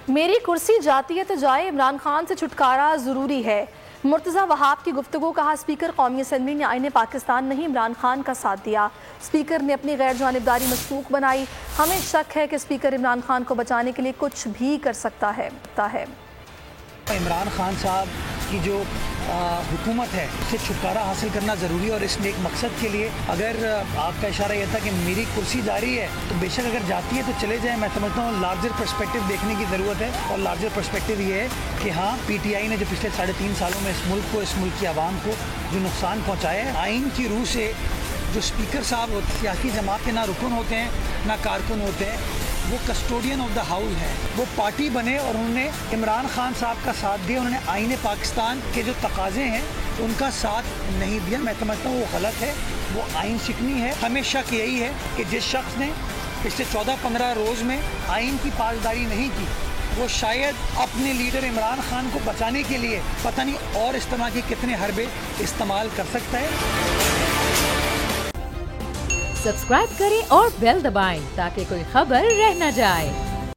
मेरी कुर्सी जाती है तो जाए, इमरान खान से छुटकारा ज़रूरी है। मुर्तज़ा वहाब की गुफ्तगू। कहा, स्पीकर कौमी असम्बली ने आईने पाकिस्तान नहीं इमरान खान का साथ दिया। स्पीकर ने अपनी गैर जानिबदारी मशकूक बनाई। हमें शक है कि स्पीकर इमरान खान को बचाने के लिए कुछ भी कर सकता है। इमरान खान साहब की जो हुकूमत है उससे छुटकारा हासिल करना ज़रूरी है और इस नेक मकसद के लिए अगर आपका इशारा यह था कि मेरी कुर्सी जा रही है तो बेशक अगर जाती है तो चले जाए। मैं समझता हूँ लार्जर पर्सपेक्टिव देखने की ज़रूरत है और लार्जर पर्सपेक्टिव ये है कि हाँ, PTI ने जो पिछले 3.5 सालों में इस मुल्क को, इस मुल्क की आवाम को जो नुकसान पहुँचाया है, आइन की रूह से जो स्पीकर साहब सियासी जमात के ना रुकन होते हैं ना कारकुन होते हैं, वो कस्टोडियन ऑफ द हाउस है। वो पार्टी बने और उन्होंने इमरान खान साहब का साथ दिया। उन्होंने आईने पाकिस्तान के जो तकाजे हैं उनका साथ नहीं दिया। मैं समझता हूँ वो गलत है, वो आइन शिकनी है। हमें शक यही है कि जिस शख्स ने पिछले 14-15 रोज़ में आइन की पासदारी नहीं की, वो शायद अपने लीडर इमरान खान को बचाने के लिए पता नहीं और इस तरह के कितने हरबे इस्तेमाल कर सकता है। सब्सक्राइब करें और बेल दबाएं ताकि कोई खबर रह न जाए।